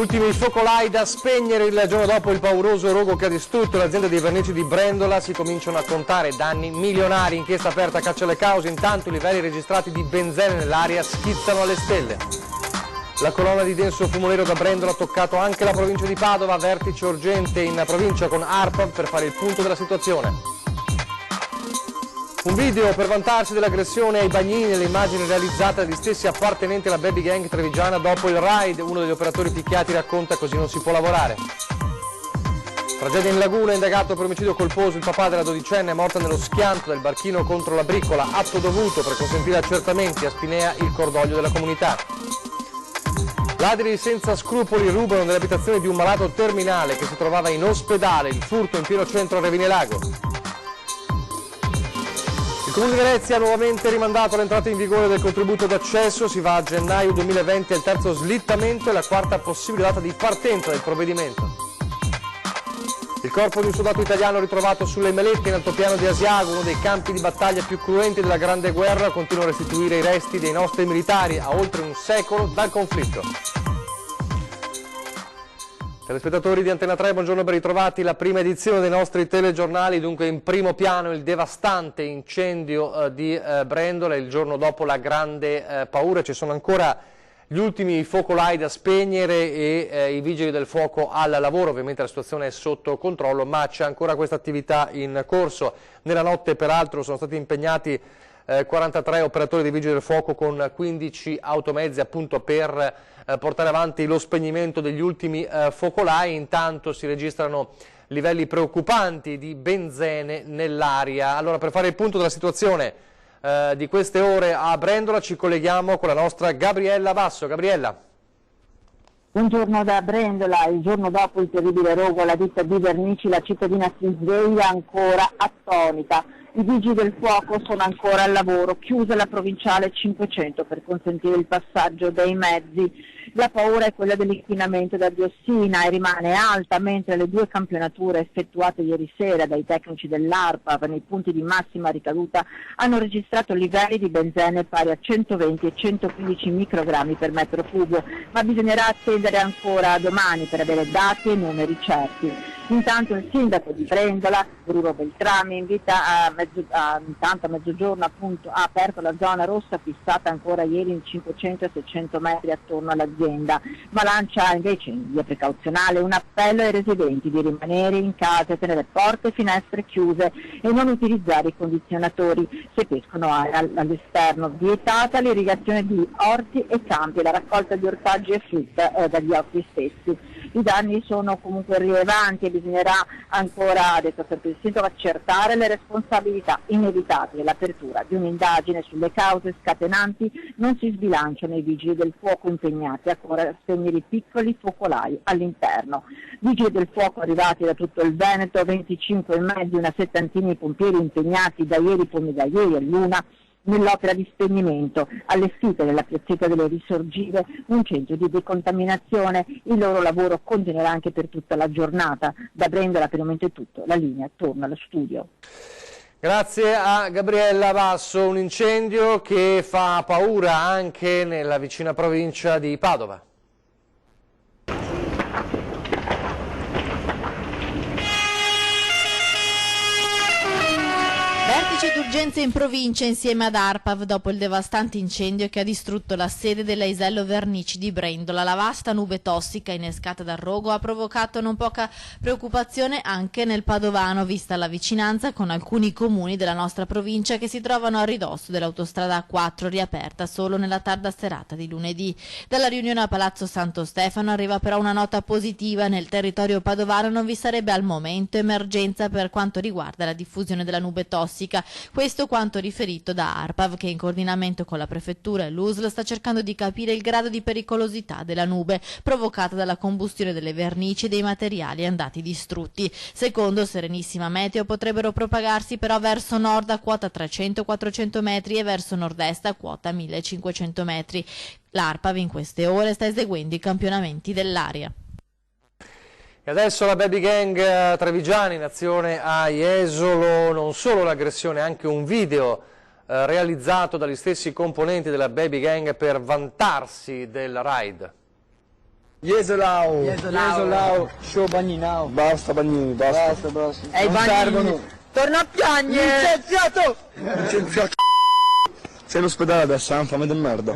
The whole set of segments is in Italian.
Ultimi focolai da spegnere il giorno dopo il pauroso rogo che ha distrutto l'azienda dei vernici di Brendola. Si cominciano a contare danni milionari. Inchiesta aperta caccia alle cause. Intanto i livelli registrati di benzene nell'aria schizzano alle stelle. La colonna di denso fumo nero da Brendola ha toccato anche la provincia di Padova. Vertice urgente in provincia con ARPAV per fare il punto della situazione. Un video per vantarsi dell'aggressione ai bagnini nelle immagini realizzate dagli stessi appartenenti alla baby gang trevigiana dopo il raid. Uno degli operatori picchiati racconta: così non si può lavorare. Tragedia in Laguna, indagato per omicidio colposo il papà della dodicenne, morta nello schianto del barchino contro la briccola. Atto dovuto per consentire accertamenti, a Spinea il cordoglio della comunità. Ladri senza scrupoli rubano nelle abitazioni di un malato terminale che si trovava in ospedale. Il furto in pieno centro a Revinelago. Il Comune di Venezia ha nuovamente rimandato l'entrata in vigore del contributo d'accesso. Si va a gennaio 2020, è il terzo slittamento e la quarta possibile data di partenza del provvedimento. Il corpo di un soldato italiano ritrovato sulle Melette in altopiano di Asiago, uno dei campi di battaglia più cruenti della Grande Guerra, continua a restituire i resti dei nostri militari a oltre un secolo dal conflitto. Telespettatori di Antena 3, buongiorno, ben ritrovati. La prima edizione dei nostri telegiornali, dunque in primo piano il devastante incendio di Brendola, il giorno dopo la grande paura. Ci sono ancora gli ultimi focolai da spegnere e i vigili del fuoco al lavoro. Ovviamente la situazione è sotto controllo, ma c'è ancora questa attività in corso. Nella notte peraltro sono stati impegnati 43 operatori dei vigili del fuoco con 15 automezzi appunto per portare avanti lo spegnimento degli ultimi focolai. Intanto si registrano livelli preoccupanti di benzene nell'aria. Allora, per fare il punto della situazione di queste ore a Brendola ci colleghiamo con la nostra Gabriella Basso. Gabriella. Buongiorno da Brendola. Il giorno dopo il terribile rogo alla ditta di vernici, la cittadina si sveglia ancora attonita. I vigili del fuoco sono ancora al lavoro, chiusa la provinciale 500 per consentire il passaggio dei mezzi. La paura è quella dell'inquinamento da diossina e rimane alta, mentre le due campionature effettuate ieri sera dai tecnici dell'ARPAV nei punti di massima ricaduta hanno registrato livelli di benzene pari a 120 e 115 microgrammi per metro cubo, ma bisognerà attendere ancora domani per avere dati e numeri certi. Intanto il sindaco di Brendola, Bruno Beltrami, intanto a mezzogiorno appunto ha aperto la zona rossa fissata ancora ieri in 500 e 600 metri attorno all'azienda, ma lancia invece in via precauzionale un appello ai residenti di rimanere in casa e tenere porte e finestre chiuse e non utilizzare i condizionatori se pescono all'esterno. Vietata l'irrigazione di orti e campi e la raccolta di ortaggi e frutta dagli orti stessi. I danni sono comunque rilevanti e bisognerà ancora, ha detto sempre il sindaco, accertare le responsabilità. Inevitabile l'apertura di un'indagine sulle cause scatenanti. Non si sbilanciano i vigili del fuoco impegnati ancora a spegnere i piccoli focolai all'interno. Vigili del fuoco arrivati da tutto il Veneto, 25 mezzi, una settantina di pompieri impegnati da ieri all'una nell'opera di spegnimento, allestita nella piazzetta delle Risorgive un centro di decontaminazione. Il loro lavoro continuerà anche per tutta la giornata. Da Brendola per il momento è tutto, la linea torna allo studio. Grazie a Gabriella Basso. Un incendio che fa paura anche nella vicina provincia di Padova. Vertice d'urgenza in provincia insieme ad ARPAV dopo il devastante incendio che ha distrutto la sede della Isello Vernici di Brendola. La vasta nube tossica innescata dal rogo ha provocato non poca preoccupazione anche nel padovano, vista la vicinanza con alcuni comuni della nostra provincia che si trovano a ridosso dell'autostrada A4, riaperta solo nella tarda serata di lunedì. Dalla riunione a Palazzo Santo Stefano arriva però una nota positiva: nel territorio padovano non vi sarebbe al momento emergenza per quanto riguarda la diffusione della nube tossica. Questo quanto riferito da ARPAV, che in coordinamento con la prefettura e l'USL sta cercando di capire il grado di pericolosità della nube provocata dalla combustione delle vernici e dei materiali andati distrutti. Secondo Serenissima Meteo potrebbero propagarsi però verso nord a quota 300-400 metri e verso nord-est a quota 1500 metri. L'ARPAV in queste ore sta eseguendo i campionamenti dell'aria. E adesso la baby gang trevigiana in azione a Jesolo. Non solo l'aggressione, anche un video realizzato dagli stessi componenti della baby gang per vantarsi del raid. Jesolao, Jesolao, show Bagninao. Basta Bagnini, basta. Ehi, Non servono. Torna a piangere! Licenziato! Sei in ospedale adesso, è fame di merda.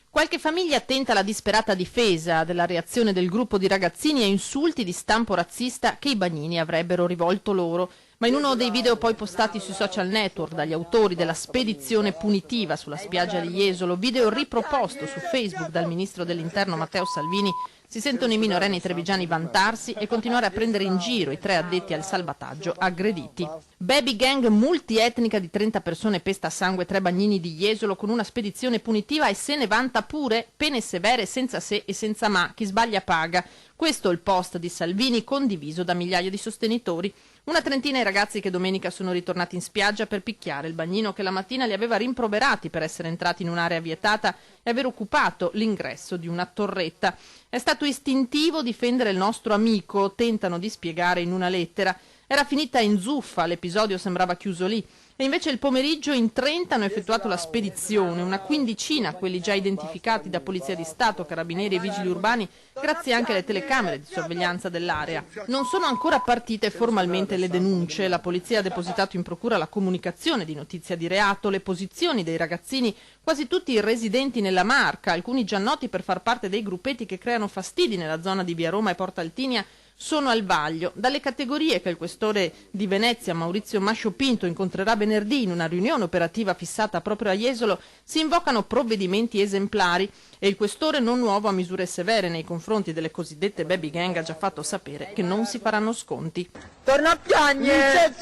Qualche famiglia tenta la disperata difesa della reazione del gruppo di ragazzini a insulti di stampo razzista che i Bagnini avrebbero rivolto loro. Ma in uno dei video poi postati sui social network dagli autori della spedizione punitiva sulla spiaggia di Jesolo, video riproposto su Facebook dal ministro dell'Interno Matteo Salvini, si sentono i minorenni trevigiani vantarsi e continuare a prendere in giro i 3 addetti al salvataggio aggrediti. Baby gang multietnica di 30 persone pesta a sangue 3 Bagnini di Jesolo con una spedizione punitiva e se ne vanta pure, pene severe senza se e senza ma, chi sbaglia paga. Questo è il post di Salvini condiviso da migliaia di sostenitori. Una trentina i ragazzi che domenica sono ritornati in spiaggia per picchiare il bagnino che la mattina li aveva rimproverati per essere entrati in un'area vietata e aver occupato l'ingresso di una torretta. È stato istintivo difendere il nostro amico, tentano di spiegare in una lettera. Era finita in zuffa, l'episodio sembrava chiuso lì. E invece il pomeriggio in 30 hanno effettuato la spedizione, una quindicina quelli già identificati da Polizia di Stato, Carabinieri e Vigili Urbani, grazie anche alle telecamere di sorveglianza dell'area. Non sono ancora partite formalmente le denunce, la Polizia ha depositato in procura la comunicazione di notizia di reato, le posizioni dei ragazzini, quasi tutti residenti nella Marca, alcuni già noti per far parte dei gruppetti che creano fastidi nella zona di Via Roma e Porta Altinia, sono al vaglio. Dalle categorie che il questore di Venezia, Maurizio Mascio Pinto, incontrerà venerdì in una riunione operativa fissata proprio a Jesolo, si invocano provvedimenti esemplari e il questore non nuovo a misure severe nei confronti delle cosiddette baby gang ha già fatto sapere che non si faranno sconti. Torna a piangere!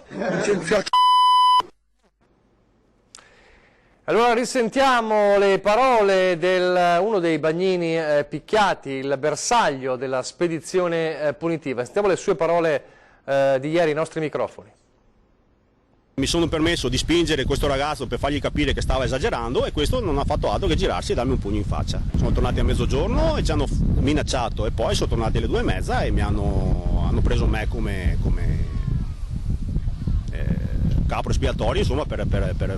Licenziato! Allora risentiamo le parole di uno dei bagnini picchiati, il bersaglio della spedizione punitiva. Sentiamo le sue parole di ieri ai nostri microfoni. Mi sono permesso di spingere questo ragazzo per fargli capire che stava esagerando e questo non ha fatto altro che girarsi e darmi un pugno in faccia. Sono tornati a mezzogiorno e ci hanno minacciato e poi sono tornati alle 2:30 e mi hanno preso me come capro espiatorio, insomma, per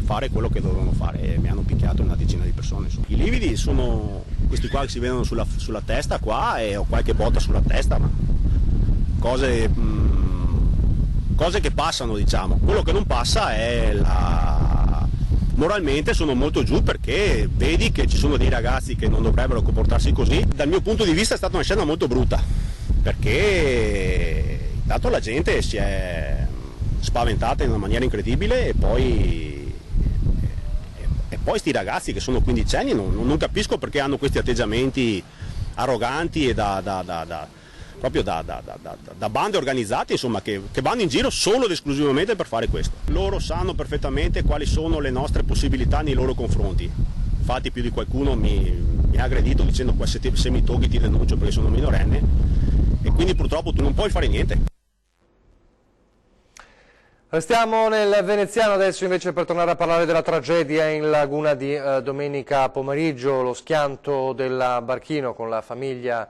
fare quello che dovevano fare e mi hanno picchiato una decina di persone. Insomma. I lividi sono questi qua che si vedono sulla testa qua e ho qualche botta sulla testa, ma cose che passano, diciamo. Quello che non passa è moralmente sono molto giù perché vedi che ci sono dei ragazzi che non dovrebbero comportarsi così. Dal mio punto di vista è stata una scena molto brutta perché intanto la gente si è spaventata in una maniera incredibile e poi sti ragazzi che sono quindicenni non capisco perché hanno questi atteggiamenti arroganti e proprio da bande organizzate, insomma, che vanno in giro solo ed esclusivamente per fare questo. Loro sanno perfettamente quali sono le nostre possibilità nei loro confronti. Infatti più di qualcuno mi ha aggredito dicendo se mi tocchi ti denuncio perché sono minorenne e quindi purtroppo tu non puoi fare niente. Restiamo nel veneziano adesso invece per tornare a parlare della tragedia in laguna di domenica pomeriggio, lo schianto del barchino con la famiglia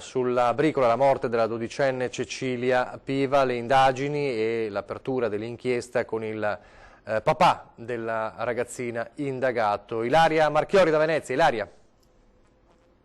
sulla bricola, la morte della 12enne Cecilia Piva, le indagini e l'apertura dell'inchiesta con il papà della ragazzina indagato. Ilaria Marchiori da Venezia. Ilaria.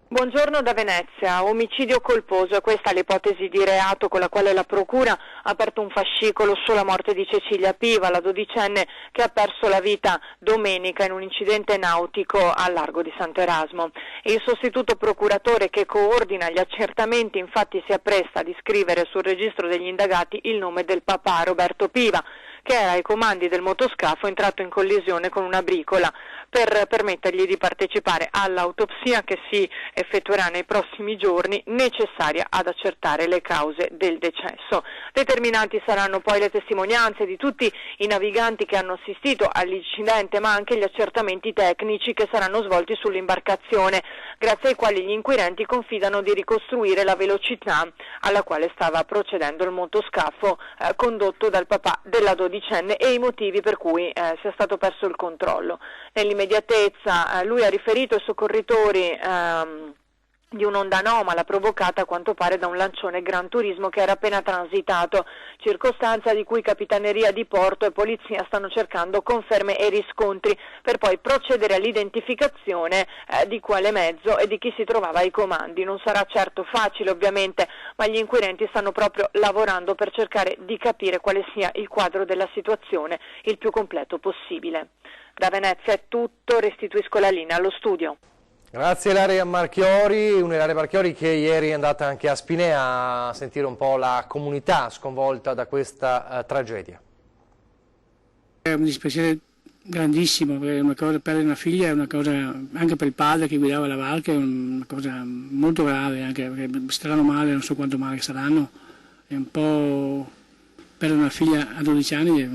Buongiorno da Venezia, omicidio colposo, questa è l'ipotesi di reato con la quale la Procura ha aperto un fascicolo sulla morte di Cecilia Piva, la 12enne che ha perso la vita domenica in un incidente nautico al largo di Sant'Erasmo. Il sostituto procuratore che coordina gli accertamenti infatti si appresta ad iscrivere sul registro degli indagati il nome del papà Roberto Piva, che era ai comandi del motoscafo entrato in collisione con una bricola per permettergli di partecipare all'autopsia che si effettuerà nei prossimi giorni, necessaria ad accertare le cause del decesso. Determinanti saranno poi le testimonianze di tutti i naviganti che hanno assistito all'incidente, ma anche gli accertamenti tecnici che saranno svolti sull'imbarcazione, grazie ai quali gli inquirenti confidano di ricostruire la velocità alla quale stava procedendo il motoscafo condotto dal papà della 12enne e i motivi per cui sia stato perso il controllo. Nell'immediatezza lui ha riferito ai soccorritori di un'onda anomala provocata a quanto pare da un lancione Gran Turismo che era appena transitato, circostanza di cui Capitaneria di Porto e Polizia stanno cercando conferme e riscontri per poi procedere all'identificazione di quale mezzo e di chi si trovava ai comandi. Non sarà certo facile ovviamente, ma gli inquirenti stanno proprio lavorando per cercare di capire quale sia il quadro della situazione il più completo possibile. Da Venezia è tutto, restituisco la linea allo studio. Grazie Ilaria Marchiori, un'Ilaria Marchiori che ieri è andata anche a Spinea a sentire un po' la comunità sconvolta da questa tragedia. È un dispiacere grandissimo, perché è una cosa, perdere una figlia è una cosa, anche per il padre che guidava la barca, è una cosa molto grave, anche perché staranno male, non so quanto male saranno, è un po' perdere una figlia a 12 anni, è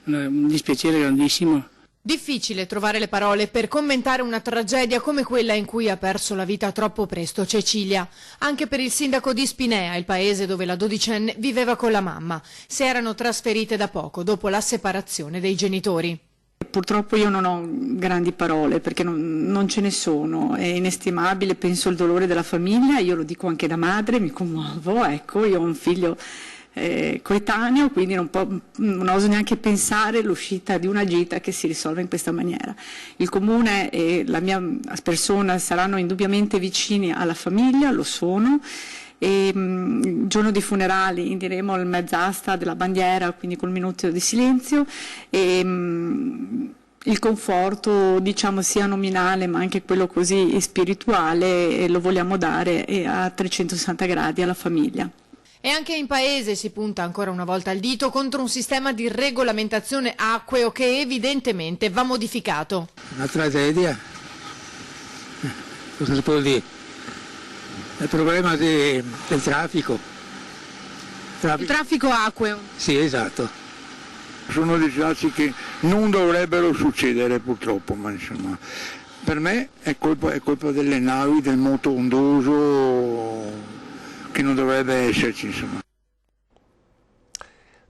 un dispiacere grandissimo. Difficile trovare le parole per commentare una tragedia come quella in cui ha perso la vita troppo presto Cecilia. Anche per il sindaco di Spinea, il paese dove la dodicenne viveva con la mamma. Si erano trasferite da poco, dopo la separazione dei genitori. Purtroppo io non ho grandi parole perché non ce ne sono, è inestimabile, penso il dolore della famiglia, io lo dico anche da madre, mi commuovo, ecco, io ho un figlio coetaneo, quindi non oso neanche pensare l'uscita di una gita che si risolve in questa maniera. Il comune e la mia persona saranno indubbiamente vicini alla famiglia, lo sono, e il giorno dei funerali diremo il mezz'asta della bandiera, quindi col minuto di silenzio, e il conforto, diciamo, sia nominale ma anche quello così spirituale lo vogliamo dare a 360 gradi alla famiglia. E anche in paese si punta ancora una volta il dito contro un sistema di regolamentazione acqueo che evidentemente va modificato. Una tragedia, cosa si può dire? Il problema del traffico. Il traffico acqueo. Sì, esatto. Sono disastri che non dovrebbero succedere purtroppo, ma insomma, per me è colpa delle navi, del moto ondoso che non dovrebbe esserci, insomma.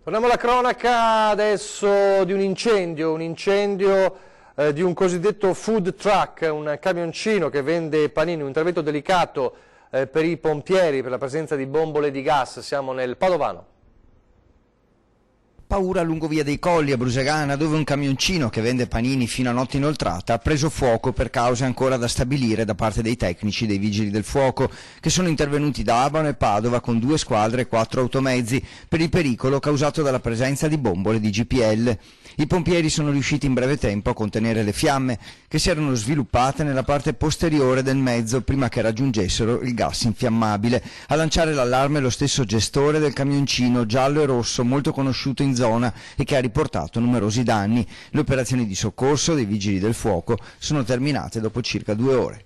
Torniamo alla cronaca adesso di un incendio di un cosiddetto food truck, un camioncino che vende panini, un intervento delicato per i pompieri per la presenza di bombole di gas. Siamo nel Padovano. Paura lungo via dei Colli a Brusagana, dove un camioncino che vende panini fino a notte inoltrata ha preso fuoco per cause ancora da stabilire da parte dei tecnici dei vigili del fuoco, che sono intervenuti da Abano e Padova con 2 squadre e 4 automezzi per il pericolo causato dalla presenza di bombole di GPL. I pompieri sono riusciti in breve tempo a contenere le fiamme, che si erano sviluppate nella parte posteriore del mezzo prima che raggiungessero il gas infiammabile. A lanciare l'allarme lo stesso gestore del camioncino giallo e rosso, molto conosciuto in zona e che ha riportato numerosi danni. Le operazioni di soccorso dei vigili del fuoco sono terminate dopo circa 2 ore.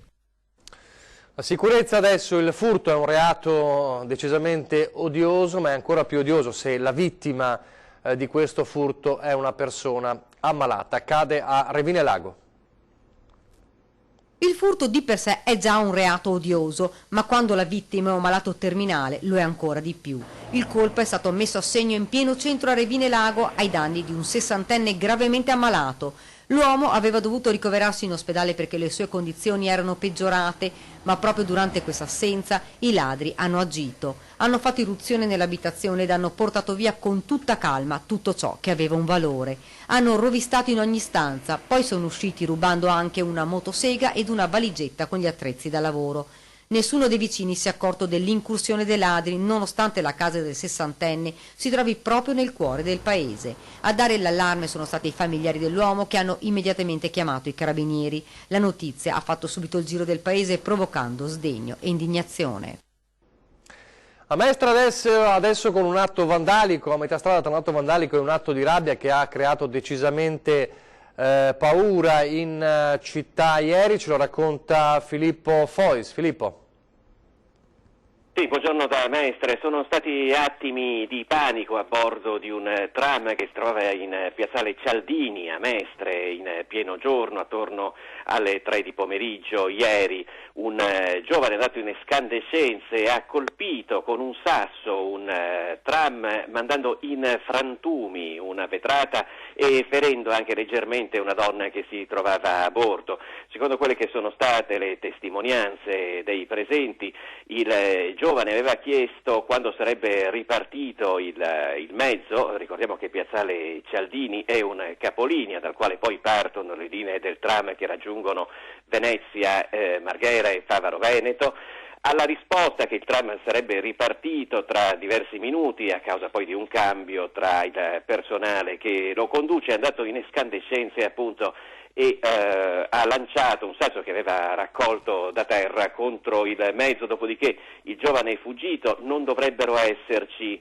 La sicurezza adesso, il furto è un reato decisamente odioso, ma è ancora più odioso se la vittima di questo furto è una persona ammalata. Accade a Revine Lago. Il furto di per sé è già un reato odioso, ma quando la vittima è un malato terminale lo è ancora di più. Il colpo è stato messo a segno in pieno centro a Revine Lago ai danni di un 60enne gravemente ammalato. L'uomo aveva dovuto ricoverarsi in ospedale perché le sue condizioni erano peggiorate, ma proprio durante questa assenza i ladri hanno agito. Hanno fatto irruzione nell'abitazione ed hanno portato via con tutta calma tutto ciò che aveva un valore. Hanno rovistato in ogni stanza, poi sono usciti rubando anche una motosega ed una valigetta con gli attrezzi da lavoro. Nessuno dei vicini si è accorto dell'incursione dei ladri, nonostante la casa del 60enne si trovi proprio nel cuore del paese. A dare l'allarme sono stati i familiari dell'uomo, che hanno immediatamente chiamato i carabinieri. La notizia ha fatto subito il giro del paese, provocando sdegno e indignazione. A Mestre adesso con un atto vandalico, a metà strada tra un atto vandalico e un atto di rabbia che ha creato decisamente paura in città ieri, ce lo racconta Filippo Fois. Filippo. Sì, buongiorno da Mestre. Sono stati attimi di panico a bordo di un tram che si trovava in piazzale Cialdini a Mestre in pieno giorno, attorno alle 3 di pomeriggio ieri. Un giovane andato in escandescenze ha colpito con un sasso un tram mandando in frantumi una vetrata e ferendo anche leggermente una donna che si trovava a bordo. Secondo quelle che sono state le testimonianze dei presenti, il giovane aveva chiesto quando sarebbe ripartito il mezzo. Ricordiamo che piazzale Cialdini è un capolinea dal quale poi partono le linee del tram che raggiungono Venezia, Marghera e Favaro Veneto. Alla risposta che il tram sarebbe ripartito tra diversi minuti a causa poi di un cambio tra il personale che lo conduce, è andato in escandescenze appunto e ha lanciato un sasso che aveva raccolto da terra contro il mezzo, dopodiché il giovane è fuggito. Non dovrebbero esserci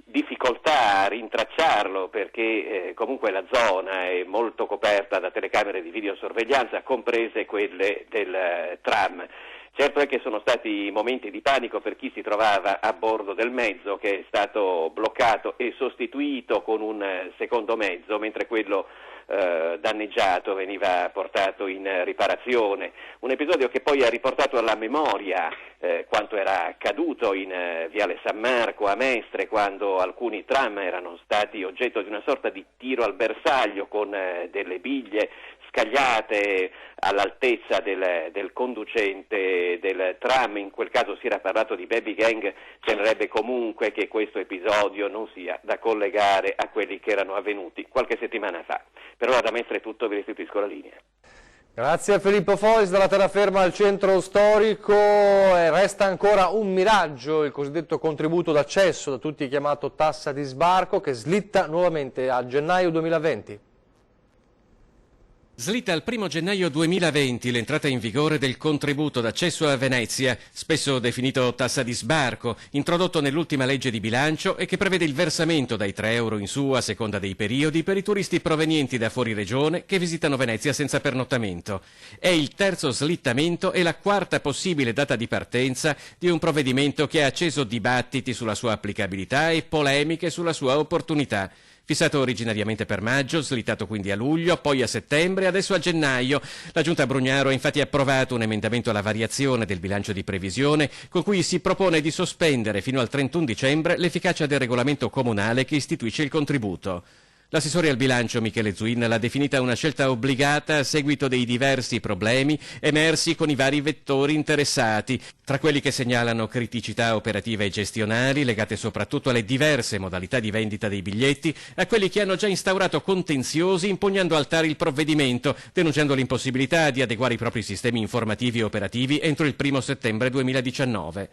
difficoltà a rintracciarlo perché comunque la zona è molto coperta da telecamere di videosorveglianza, comprese quelle del tram. Certo è che sono stati momenti di panico per chi si trovava a bordo del mezzo, che è stato bloccato e sostituito con un secondo mezzo, mentre quello danneggiato veniva portato in riparazione. Un episodio che poi ha riportato alla memoria quanto era accaduto in Viale San Marco a Mestre, quando alcuni tram erano stati oggetto di una sorta di tiro al bersaglio con delle biglie scagliate all'altezza del conducente del tram. In quel caso si era parlato di baby gang. Sembrerebbe comunque che questo episodio non sia da collegare a quelli che erano avvenuti qualche settimana fa. Per ora da Mestre è tutto, vi restituisco la linea. Grazie a Filippo Fois dalla terraferma al centro storico. Resta ancora un miraggio, il cosiddetto contributo d'accesso, da tutti chiamato tassa di sbarco, che slitta nuovamente a gennaio 2020. Slitta al 1 gennaio 2020 l'entrata in vigore del contributo d'accesso a Venezia, spesso definito tassa di sbarco, introdotto nell'ultima legge di bilancio e che prevede il versamento dai 3 euro in su a seconda dei periodi per i turisti provenienti da fuori regione che visitano Venezia senza pernottamento. È il terzo slittamento e la quarta possibile data di partenza di un provvedimento che ha acceso dibattiti sulla sua applicabilità e polemiche sulla sua opportunità. Fissato originariamente per maggio, slittato quindi a luglio, poi a settembre, adesso a gennaio. La Giunta Brugnaro ha infatti approvato un emendamento alla variazione del bilancio di previsione con cui si propone di sospendere fino al 31 dicembre l'efficacia del regolamento comunale che istituisce il contributo. L'assessore al bilancio Michele Zuin l'ha definita una scelta obbligata a seguito dei diversi problemi emersi con i vari vettori interessati, tra quelli che segnalano criticità operative e gestionali legate soprattutto alle diverse modalità di vendita dei biglietti, a quelli che hanno già instaurato contenziosi impugnando al TAR il provvedimento, denunciando l'impossibilità di adeguare i propri sistemi informativi e operativi entro il 1 settembre 2019.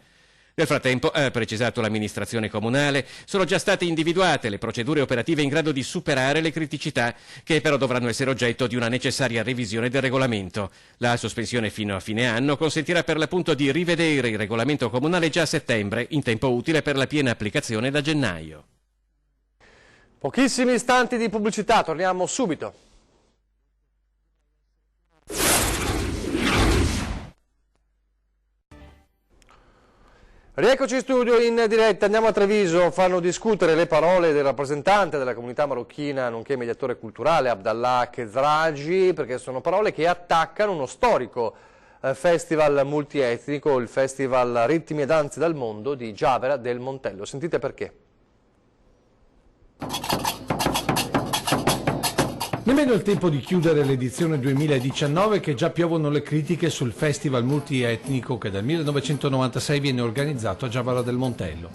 Nel frattempo, ha precisato l'amministrazione comunale, sono già state individuate le procedure operative in grado di superare le criticità, che però dovranno essere oggetto di una necessaria revisione del regolamento. La sospensione fino a fine anno consentirà per l'appunto di rivedere il regolamento comunale già a settembre, in tempo utile per la piena applicazione da gennaio. Pochissimi istanti di pubblicità, torniamo subito. Rieccoci in studio in diretta, andiamo a Treviso, fanno discutere le parole del rappresentante della comunità marocchina, nonché mediatore culturale, Abdallah Khezraji, perché sono parole che attaccano uno storico festival multietnico, il festival Ritmi e Danze dal Mondo di Giavera del Montello. Sentite perché. Nemmeno il tempo di chiudere l'edizione 2019 che già piovono le critiche sul festival multietnico che dal 1996 viene organizzato a Giavara del Montello.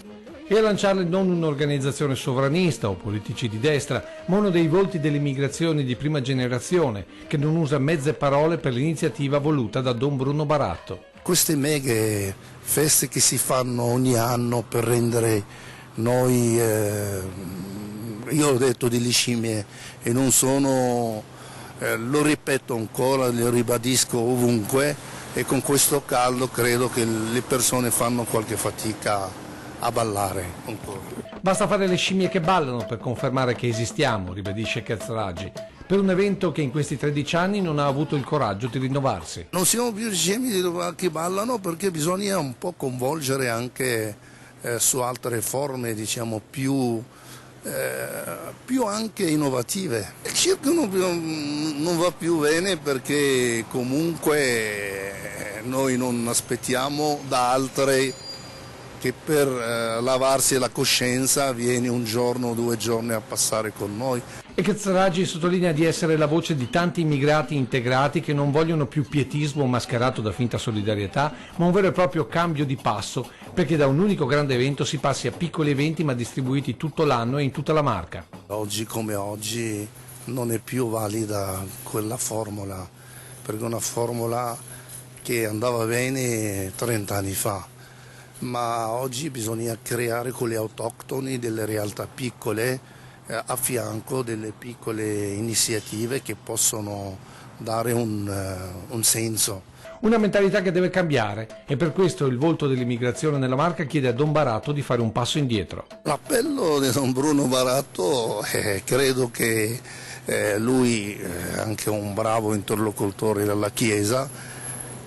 E a lanciarle non un'organizzazione sovranista o politici di destra, ma uno dei volti delle migrazioni di prima generazione, che non usa mezze parole per l'iniziativa voluta da Don Bruno Baratto. Queste mega feste che si fanno ogni anno per rendere noi... io ho detto delle scimmie e non sono, lo ripeto ancora, lo ribadisco ovunque, e con questo caldo credo che le persone fanno qualche fatica a ballare ancora. Basta fare le scimmie che ballano per confermare che esistiamo, ribadisce Khezraji. per un evento che in questi 13 anni non ha avuto il coraggio di rinnovarsi. Non siamo più scemi che ballano perché bisogna un po' coinvolgere anche su altre forme, diciamo, più anche innovative. Il circo non va più bene perché comunque noi non aspettiamo da altri che per lavarsi la coscienza vieni un giorno o 2 giorni a passare con noi. E Cazzaragi sottolinea di essere la voce di tanti immigrati integrati che non vogliono più pietismo mascherato da finta solidarietà, ma un vero e proprio cambio di passo, perché da un unico grande evento si passi a piccoli eventi ma distribuiti tutto l'anno e in tutta la Marca. Oggi come oggi non è più valida quella formula, perché è una formula che andava bene 30 anni fa, ma oggi bisogna creare con gli autoctoni delle realtà piccole a fianco delle piccole iniziative che possono dare un senso. Una mentalità che deve cambiare e per questo il volto dell'immigrazione nella Marca chiede a Don Barato di fare un passo indietro. L'appello di Don Bruno Barato credo che lui è anche un bravo interlocutore della Chiesa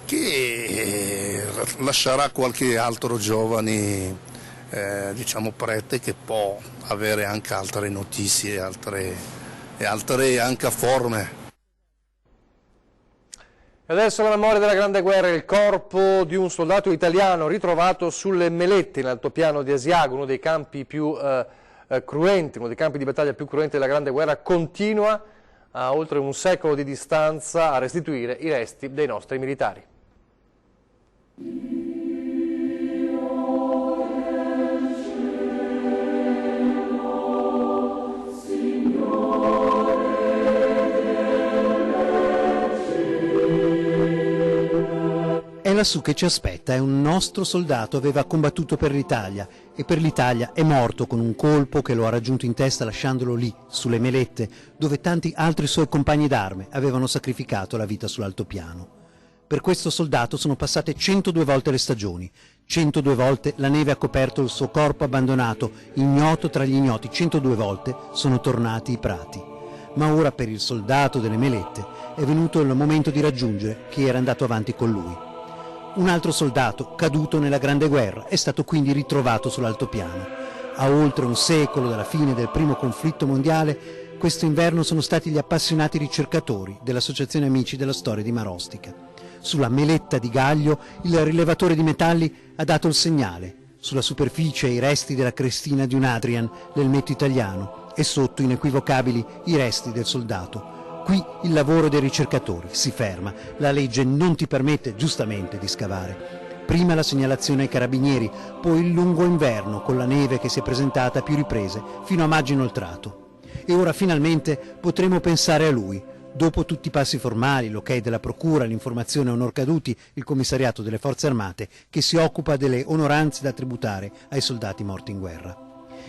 che lascerà qualche altro giovane diciamo prete che può avere anche altre notizie e altre anche forme. E adesso la memoria della Grande Guerra, il corpo di un soldato italiano ritrovato sulle Melette in altopiano di Asiago, uno dei campi più cruenti, uno dei campi di battaglia più cruenti della Grande Guerra, continua a oltre un secolo di distanza a restituire i resti dei nostri militari. È lassù che ci aspetta, è un nostro soldato, aveva combattuto per l'Italia e per l'Italia è morto con un colpo che lo ha raggiunto in testa lasciandolo lì, sulle Melette, dove tanti altri suoi compagni d'arme avevano sacrificato la vita sull'altopiano. Per questo soldato sono passate 102 volte le stagioni, 102 volte la neve ha coperto il suo corpo abbandonato, ignoto tra gli ignoti, 102 volte sono tornati i prati. Ma ora per il soldato delle Melette è venuto il momento di raggiungere chi era andato avanti con lui. Un altro soldato, caduto nella Grande Guerra, è stato quindi ritrovato sull'altopiano. A oltre un secolo dalla fine del primo conflitto mondiale, questo inverno sono stati gli appassionati ricercatori dell'Associazione Amici della Storia di Marostica. Sulla Meletta di Gaglio il rilevatore di metalli ha dato il segnale. Sulla superficie i resti della crestina di un Adrian, l'elmetto italiano, e sotto inequivocabili i resti del soldato. Qui il lavoro dei ricercatori si ferma, la legge non ti permette giustamente di scavare. Prima la segnalazione ai carabinieri, poi il lungo inverno con la neve che si è presentata a più riprese fino a maggio inoltrato. E ora finalmente potremo pensare a lui. Dopo tutti i passi formali, l'ok della procura, l'informazione a onor caduti, il commissariato delle forze armate che si occupa delle onoranze da tributare ai soldati morti in guerra.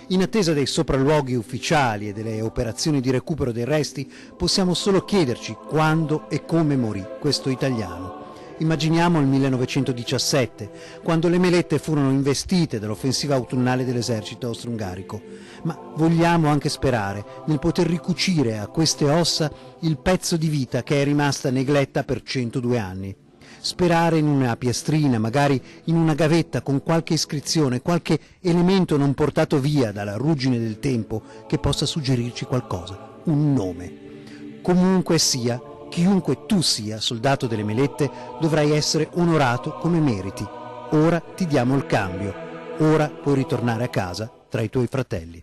In attesa dei sopralluoghi ufficiali e delle operazioni di recupero dei resti, possiamo solo chiederci quando e come morì questo italiano. Immaginiamo il 1917, quando le Melette furono investite dall'offensiva autunnale dell'esercito austro-ungarico. Ma vogliamo anche sperare nel poter ricucire a queste ossa il pezzo di vita che è rimasta negletta per 102 anni. Sperare in una piastrina, magari in una gavetta con qualche iscrizione, qualche elemento non portato via dalla ruggine del tempo che possa suggerirci qualcosa, un nome. Comunque sia, chiunque tu sia, soldato delle Melette, dovrai essere onorato come meriti. Ora ti diamo il cambio, ora puoi ritornare a casa tra i tuoi fratelli.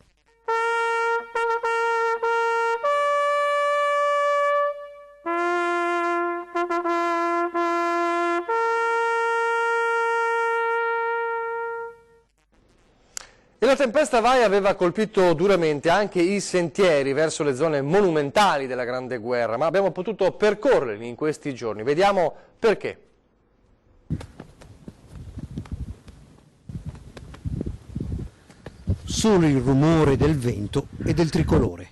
E la tempesta Vai aveva colpito duramente anche i sentieri verso le zone monumentali della Grande Guerra, ma abbiamo potuto percorrerli in questi giorni. Vediamo perché. Solo il rumore del vento e del tricolore.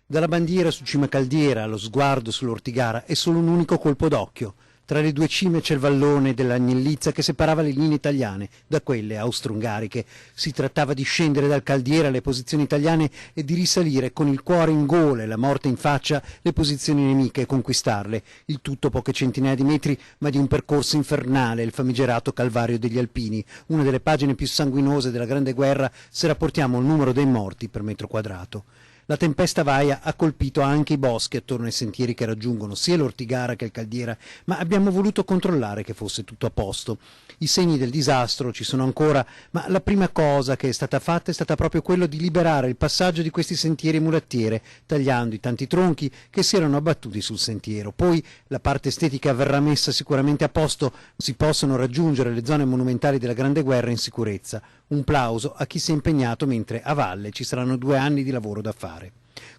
Dalla bandiera su Cima Caldiera allo sguardo sull'Ortigara è solo un unico colpo d'occhio. Tra le due cime c'è il vallone dell'Agnellizza che separava le linee italiane da quelle austro-ungariche. Si trattava di scendere dal Caldiera alle posizioni italiane e di risalire con il cuore in gola e la morte in faccia le posizioni nemiche e conquistarle. Il tutto poche centinaia di metri, ma di un percorso infernale, il famigerato Calvario degli Alpini, una delle pagine più sanguinose della Grande Guerra se rapportiamo il numero dei morti per metro quadrato. La tempesta Vaia ha colpito anche i boschi attorno ai sentieri che raggiungono sia l'Ortigara che il Caldiera, ma abbiamo voluto controllare che fosse tutto a posto. I segni del disastro ci sono ancora, ma la prima cosa che è stata fatta è stata proprio quello di liberare il passaggio di questi sentieri mulattiere, tagliando i tanti tronchi che si erano abbattuti sul sentiero. Poi la parte estetica verrà messa sicuramente a posto, si possono raggiungere le zone monumentali della Grande Guerra in sicurezza. Un plauso a chi si è impegnato, mentre a valle ci saranno 2 anni di lavoro da fare.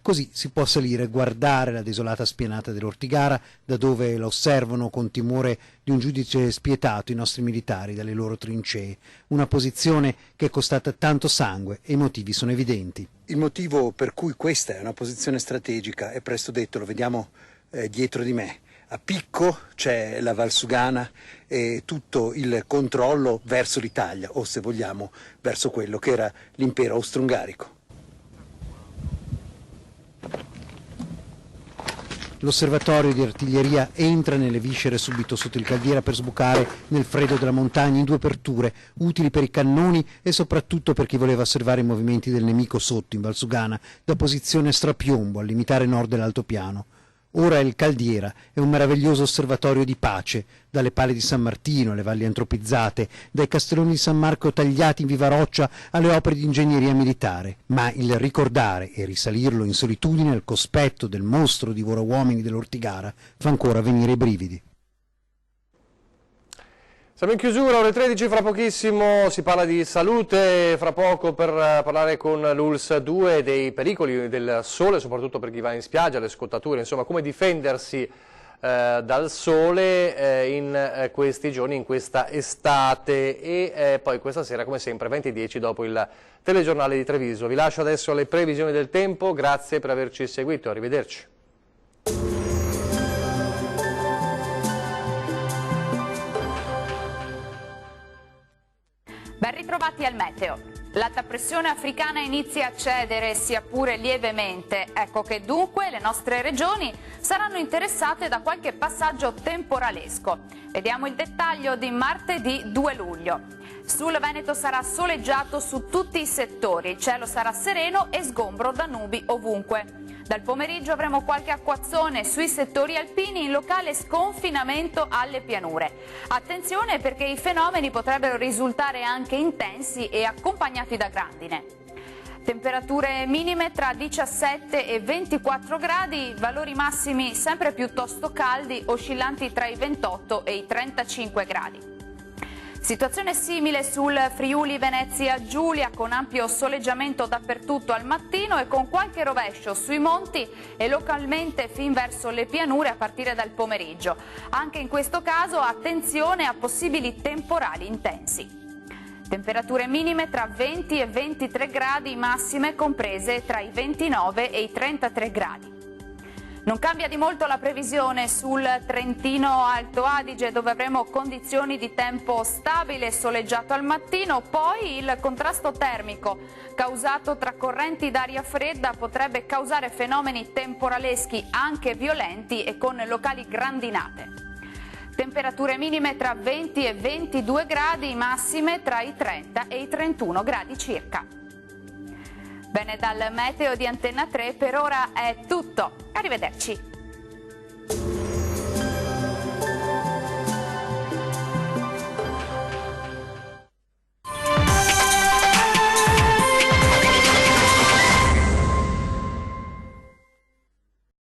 Così si può salire e guardare la desolata spianata dell'Ortigara, da dove la osservano con timore di un giudice spietato i nostri militari dalle loro trincee. Una posizione che è costata tanto sangue e i motivi sono evidenti. Il motivo per cui questa è una posizione strategica è presto detto, lo vediamo dietro di me. A picco c'è la Valsugana e tutto il controllo verso l'Italia, o se vogliamo verso quello che era l'impero austro-ungarico. L'osservatorio di artiglieria entra nelle viscere subito sotto il Caldiera per sbucare nel freddo della montagna in 2 aperture, utili per i cannoni e soprattutto per chi voleva osservare i movimenti del nemico sotto in Valsugana, da posizione strapiombo al limitare nord dell'altopiano. Ora il Caldiera è un meraviglioso osservatorio di pace, dalle pale di San Martino alle valli antropizzate, dai castelloni di San Marco tagliati in viva roccia alle opere di ingegneria militare. Ma il ricordare e risalirlo in solitudine al cospetto del mostro divora uomini dell'Ortigara fa ancora venire i brividi. Siamo in chiusura, ore 13, fra pochissimo si parla di salute, fra poco per parlare con l'ULS 2 dei pericoli del sole, soprattutto per chi va in spiaggia, le scottature, insomma come difendersi dal sole in questi giorni, in questa estate e poi questa sera come sempre 20:10 dopo il telegiornale di Treviso. Vi lascio adesso alle previsioni del tempo, grazie per averci seguito, arrivederci. Ben ritrovati al meteo. L'alta pressione africana inizia a cedere, sia pure lievemente. Ecco che dunque le nostre regioni saranno interessate da qualche passaggio temporalesco. Vediamo il dettaglio di martedì 2 luglio. Sul Veneto sarà soleggiato su tutti i settori, il cielo sarà sereno e sgombro da nubi ovunque. Dal pomeriggio avremo qualche acquazzone sui settori alpini in locale sconfinamento alle pianure. Attenzione perché i fenomeni potrebbero risultare anche intensi e accompagnati da grandine. Temperature minime tra 17 e 24 gradi, valori massimi sempre piuttosto caldi, oscillanti tra i 28 e i 35 gradi. Situazione simile sul Friuli Venezia Giulia, con ampio soleggiamento dappertutto al mattino e con qualche rovescio sui monti e localmente fin verso le pianure a partire dal pomeriggio. Anche in questo caso attenzione a possibili temporali intensi. Temperature minime tra 20 e 23 gradi, massime comprese tra i 29 e i 33 gradi. Non cambia di molto la previsione sul Trentino Alto Adige, dove avremo condizioni di tempo stabile e soleggiato al mattino, poi il contrasto termico causato tra correnti d'aria fredda potrebbe causare fenomeni temporaleschi anche violenti e con locali grandinate. Temperature minime tra 20 e 22 gradi, massime tra i 30 e i 31 gradi circa. Bene, dal meteo di Antenna 3 per ora è tutto. Arrivederci.